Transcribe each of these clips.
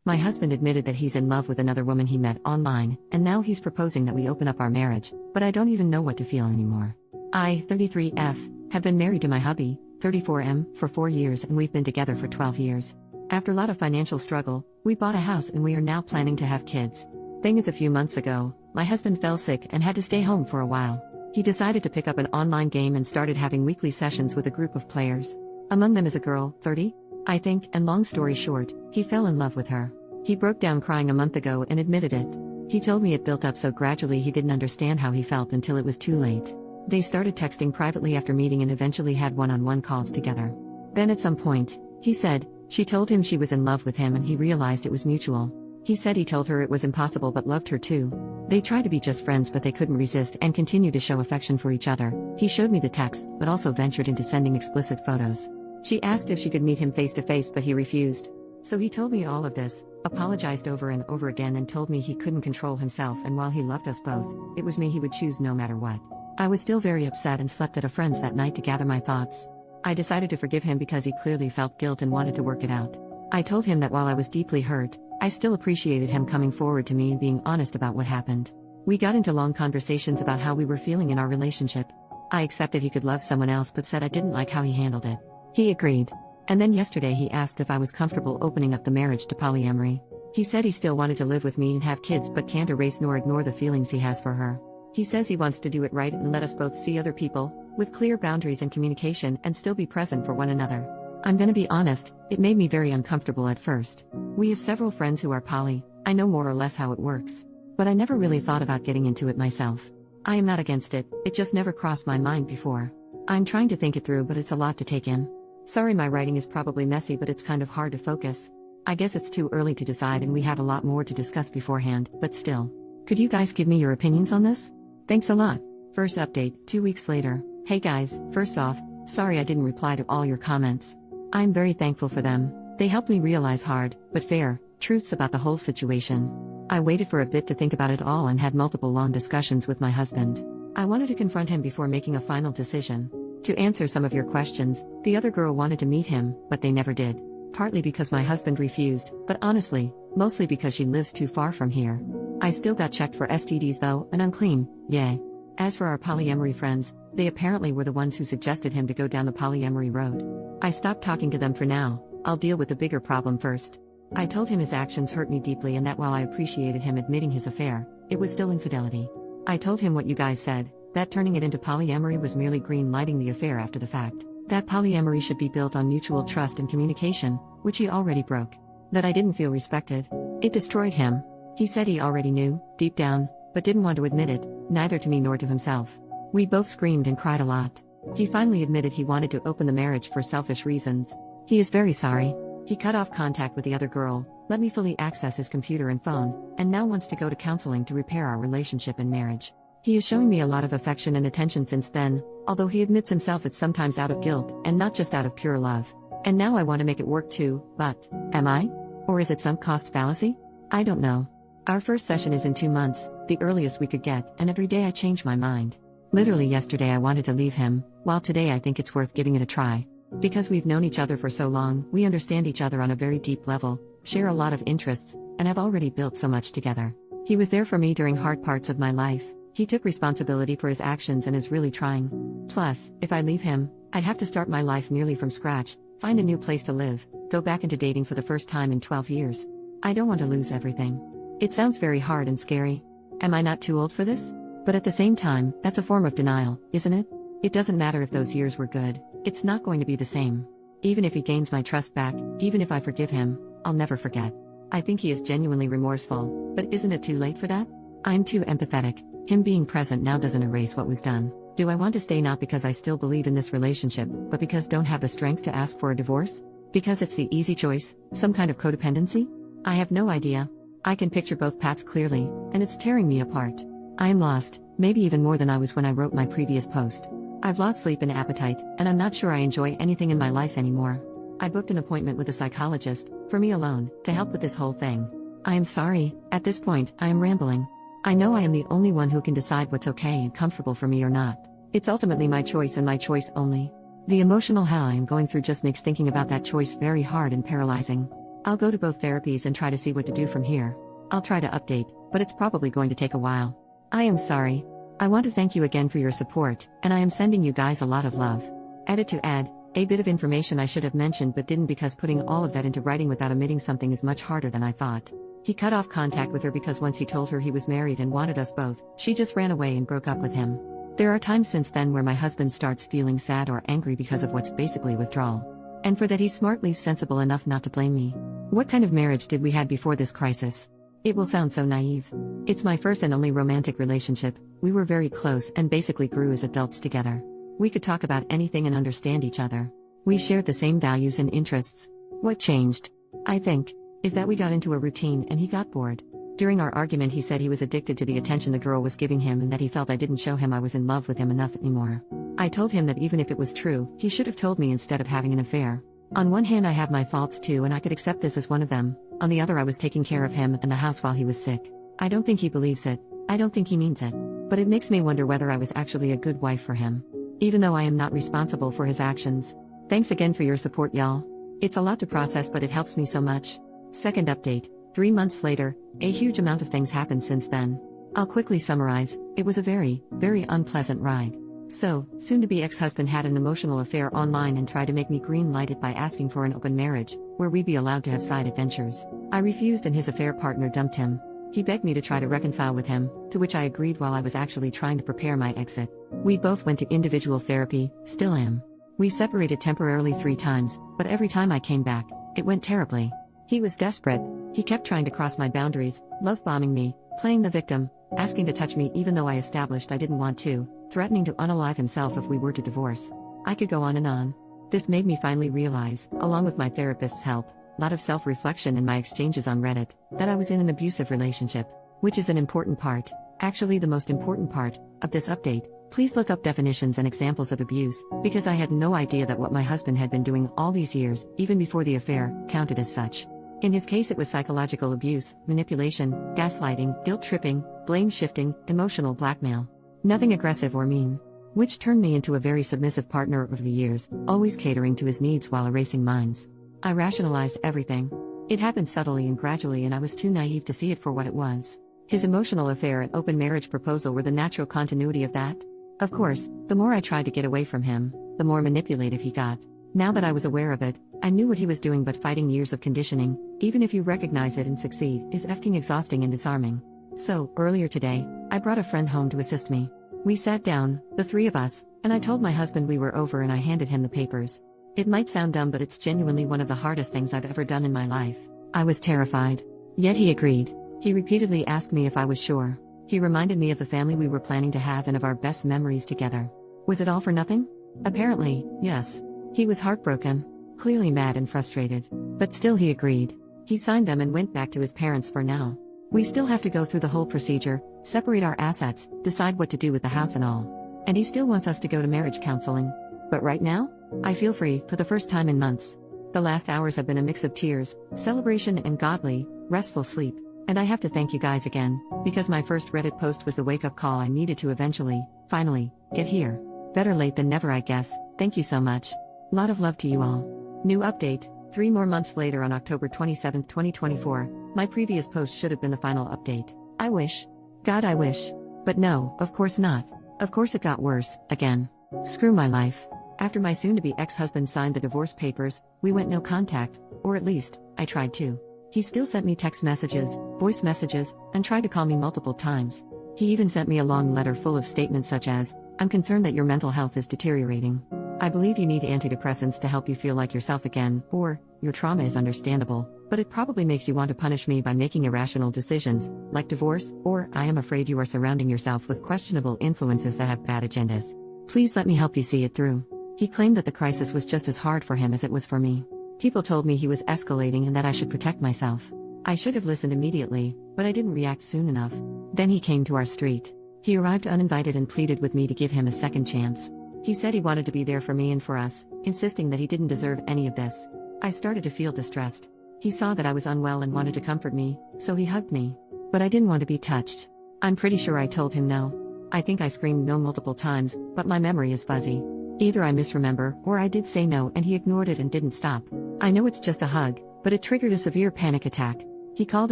My husband admitted that he's in love with another woman he met online, and now he's proposing that we open up our marriage, but I don't even know what to feel anymore. I, 33F, have been married to my hubby, 34M, for 4 years, and we've been together for 12 years. After a lot of financial struggle, we bought a house and we are now planning to have kids. Thing is, a few months ago, my husband fell sick and had to stay home for a while. He decided to pick up an online game and started having weekly sessions with a group of players. Among them is a girl, 30, I think, and long story short, he fell in love with her. He broke down crying a month ago and admitted it. He told me it built up so gradually he didn't understand how he felt until it was too late. They started texting privately after meeting and eventually had one-on-one calls together. Then at some point, he said, she told him she was in love with him and he realized it was mutual. He said he told her it was impossible but loved her too. They tried to be just friends but they couldn't resist and continued to show affection for each other. He showed me the text but also ventured into sending explicit photos. She asked if she could meet him face to face but he refused. So he told me all of this, apologized over and over again and told me he couldn't control himself, and while he loved us both, it was me he would choose no matter what. I was still very upset and slept at a friend's that night to gather my thoughts. I decided to forgive him because he clearly felt guilt and wanted to work it out. I told him that while I was deeply hurt, I still appreciated him coming forward to me and being honest about what happened. We got into long conversations about how we were feeling in our relationship. I accepted he could love someone else but said I didn't like how he handled it. He agreed. And then yesterday he asked if I was comfortable opening up the marriage to polyamory. He said he still wanted to live with me and have kids but can't erase nor ignore the feelings he has for her. He says he wants to do it right and let us both see other people, with clear boundaries and communication, and still be present for one another. I'm gonna be honest, it made me very uncomfortable at first. We have several friends who are poly, I know more or less how it works. But I never really thought about getting into it myself. I am not against it, it just never crossed my mind before. I'm trying to think it through but it's a lot to take in. Sorry my writing is probably messy but it's kind of hard to focus. I guess it's too early to decide and we have a lot more to discuss beforehand, but still. Could you guys give me your opinions on this? Thanks a lot. First update, 2 weeks later. Hey guys, first off, sorry I didn't reply to all your comments. I'm very thankful for them. They helped me realize hard, but fair, truths about the whole situation. I waited for a bit to think about it all and had multiple long discussions with my husband. I wanted to confront him before making a final decision. To answer some of your questions, the other girl wanted to meet him, but they never did. Partly because my husband refused, but honestly, mostly because she lives too far from here. I still got checked for STDs though, and I'm clean, yay. As for our polyamory friends, they apparently were the ones who suggested him to go down the polyamory road. I stopped talking to them for now, I'll deal with the bigger problem first. I told him his actions hurt me deeply and that while I appreciated him admitting his affair, it was still infidelity. I told him what you guys said, that turning it into polyamory was merely green-lighting the affair after the fact. That polyamory should be built on mutual trust and communication, which he already broke. That I didn't feel respected. It destroyed him. He said he already knew, deep down, but didn't want to admit it, neither to me nor to himself. We both screamed and cried a lot. He finally admitted he wanted to open the marriage for selfish reasons. He is very sorry. He cut off contact with the other girl, let me fully access his computer and phone, and now wants to go to counseling to repair our relationship and marriage. He is showing me a lot of affection and attention since then, although he admits himself it's sometimes out of guilt, and not just out of pure love. And now I want to make it work too, but, am I? Or is it sunk cost fallacy? I don't know. Our first session is in 2 months, the earliest we could get, and every day I change my mind. Literally yesterday I wanted to leave him, while today I think it's worth giving it a try. Because we've known each other for so long, we understand each other on a very deep level, share a lot of interests, and have already built so much together. He was there for me during hard parts of my life. He took responsibility for his actions and is really trying. Plus, if I leave him, I'd have to start my life nearly from scratch, find a new place to live, go back into dating for the first time in 12 years. I don't want to lose everything. It sounds very hard and scary. Am I not too old for this? But at the same time, that's a form of denial, isn't it? It doesn't matter if those years were good, it's not going to be the same. Even if he gains my trust back, even if I forgive him, I'll never forget. I think he is genuinely remorseful, but isn't it too late for that? I'm too empathetic. Him being present now doesn't erase what was done. Do I want to stay not because I still believe in this relationship, but because don't have the strength to ask for a divorce? Because it's the easy choice, some kind of codependency? I have no idea. I can picture both paths clearly, and it's tearing me apart. I am lost, maybe even more than I was when I wrote my previous post. I've lost sleep and appetite, and I'm not sure I enjoy anything in my life anymore. I booked an appointment with a psychologist, for me alone, to help with this whole thing. I am sorry, at this point, I am rambling. I know I am the only one who can decide what's okay and comfortable for me or not. It's ultimately my choice and my choice only. The emotional hell I am going through just makes thinking about that choice very hard and paralyzing. I'll go to both therapies and try to see what to do from here. I'll try to update, but it's probably going to take a while. I am sorry. I want to thank you again for your support, and I am sending you guys a lot of love. Edit to add, a bit of information I should have mentioned but didn't because putting all of that into writing without omitting something is much harder than I thought. He cut off contact with her because once he told her he was married and wanted us both, she just ran away and broke up with him. There are times since then where my husband starts feeling sad or angry because of what's basically withdrawal. And for that he's smartly sensible enough not to blame me. What kind of marriage did we had before this crisis? It will sound so naive. It's my first and only romantic relationship. We were very close and basically grew as adults together. We could talk about anything and understand each other. We shared the same values and interests. What changed, I think, is that we got into a routine and he got bored. During our argument he said he was addicted to the attention the girl was giving him and that he felt I didn't show him I was in love with him enough anymore. I told him that even if it was true, he should have told me instead of having an affair. On one hand I have my faults too and I could accept this as one of them, on the other I was taking care of him and the house while he was sick. I don't think he believes it, I don't think he means it. But it makes me wonder whether I was actually a good wife for him. Even though I am not responsible for his actions. Thanks again for your support y'all. It's a lot to process but it helps me so much. Second update, 3 months later, a huge amount of things happened since then. I'll quickly summarize, it was a very, very unpleasant ride. So, soon-to-be ex-husband had an emotional affair online and tried to make me green-light it by asking for an open marriage, where we'd be allowed to have side adventures. I refused and his affair partner dumped him. He begged me to try to reconcile with him, to which I agreed while I was actually trying to prepare my exit. We both went to individual therapy, still am. We separated temporarily 3 times, but every time I came back, it went terribly. He was desperate. He kept trying to cross my boundaries, love-bombing me, playing the victim, asking to touch me even though I established I didn't want to, threatening to unalive himself if we were to divorce. I could go on and on. This made me finally realize, along with my therapist's help, a lot of self-reflection in my exchanges on Reddit, that I was in an abusive relationship, which is an important part, actually the most important part, of this update. Please look up definitions and examples of abuse, because I had no idea that what my husband had been doing all these years, even before the affair, counted as such. In his case it was psychological abuse, manipulation, gaslighting, guilt-tripping, blame-shifting, emotional blackmail. Nothing aggressive or mean. Which turned me into a very submissive partner over the years, always catering to his needs while erasing mine. I rationalized everything. It happened subtly and gradually and I was too naive to see it for what it was. His emotional affair and open marriage proposal were the natural continuity of that. Of course, the more I tried to get away from him, the more manipulative he got. Now that I was aware of it, I knew what he was doing, but fighting years of conditioning, even if you recognize it and succeed, is effing exhausting and disarming. So, earlier today, I brought a friend home to assist me. We sat down, the 3 of us, and I told my husband we were over and I handed him the papers. It might sound dumb but it's genuinely one of the hardest things I've ever done in my life. I was terrified. Yet he agreed. He repeatedly asked me if I was sure. He reminded me of the family we were planning to have and of our best memories together. Was it all for nothing? Apparently, yes. He was heartbroken, clearly mad and frustrated. But still he agreed. He signed them and went back to his parents for now. We still have to go through the whole procedure, separate our assets, decide what to do with the house and all. And he still wants us to go to marriage counseling. But right now, I feel free, for the first time in months. The last hours have been a mix of tears, celebration and godly, restful sleep. And I have to thank you guys again, because my first Reddit post was the wake-up call I needed to eventually, finally, get here. Better late than never I guess. Thank you so much. Lot of love to you all. New update, 3 more months later on October 27, 2024, my previous post should have been the final update. I wish. God I wish. But no, of course not. Of course it got worse, again. Screw my life. After my soon-to-be ex-husband signed the divorce papers, we went no contact, or at least, I tried to. He still sent me text messages, voice messages, and tried to call me multiple times. He even sent me a long letter full of statements such as, "I'm concerned that your mental health is deteriorating. I believe you need antidepressants to help you feel like yourself again," or, "Your trauma is understandable, but it probably makes you want to punish me by making irrational decisions, like divorce," or, "I am afraid you are surrounding yourself with questionable influences that have bad agendas. Please let me help you see it through." He claimed that the crisis was just as hard for him as it was for me. People told me he was escalating and that I should protect myself. I should have listened immediately, but I didn't react soon enough. Then he came to our street. He arrived uninvited and pleaded with me to give him a second chance. He said he wanted to be there for me and for us, insisting that he didn't deserve any of this. I started to feel distressed. He saw that I was unwell and wanted to comfort me, so he hugged me. But I didn't want to be touched. I'm pretty sure I told him no. I think I screamed no multiple times, but my memory is fuzzy. Either I misremember, or I did say no and he ignored it and didn't stop. I know it's just a hug, but it triggered a severe panic attack. He called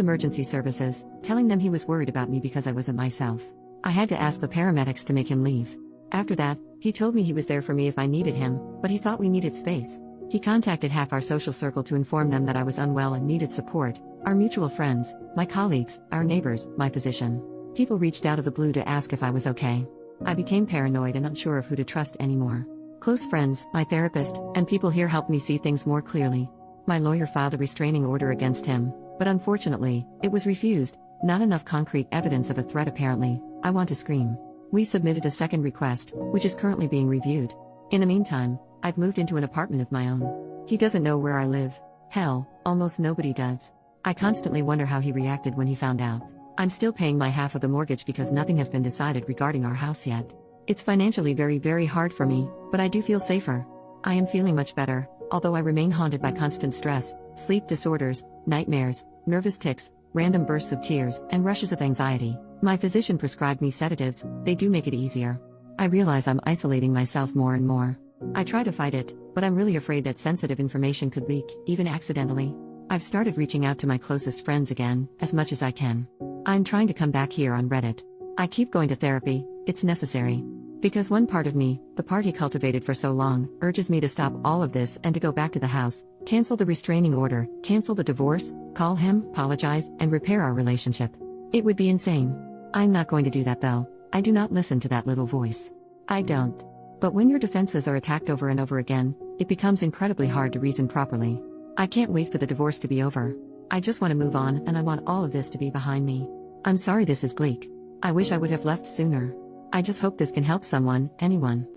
emergency services, telling them he was worried about me because I wasn't myself. I had to ask the paramedics to make him leave. After that, he told me he was there for me if I needed him, but he thought we needed space. He contacted half our social circle to inform them that I was unwell and needed support: our mutual friends, my colleagues, our neighbors, my physician. People reached out of the blue to ask if I was okay. I became paranoid and unsure of who to trust anymore. Close friends, my therapist, and people here helped me see things more clearly. My lawyer filed a restraining order against him, but unfortunately, it was refused. Not enough concrete evidence of a threat apparently. I want to scream. We submitted a second request, which is currently being reviewed. In the meantime, I've moved into an apartment of my own. He doesn't know where I live. Hell, almost nobody does. I constantly wonder how he reacted when he found out. I'm still paying my half of the mortgage because nothing has been decided regarding our house yet. It's financially very hard for me, but I do feel safer. I am feeling much better, although I remain haunted by constant stress, sleep disorders, nightmares, nervous tics, random bursts of tears, and rushes of anxiety. My physician prescribed me sedatives. They do make it easier. I realize I'm isolating myself more and more. I try to fight it, but I'm really afraid that sensitive information could leak, even accidentally. I've started reaching out to my closest friends again, as much as I can. I'm trying to come back here on Reddit. I keep going to therapy, it's necessary. Because one part of me, the part he cultivated for so long, urges me to stop all of this and to go back to the house, cancel the restraining order, cancel the divorce, call him, apologize, and repair our relationship. It would be insane. I'm not going to do that though. I do not listen to that little voice. I don't. But when your defenses are attacked over and over again, it becomes incredibly hard to reason properly. I can't wait for the divorce to be over. I just want to move on and I want all of this to be behind me. I'm sorry this is bleak. I wish I would have left sooner. I just hope this can help someone, anyone.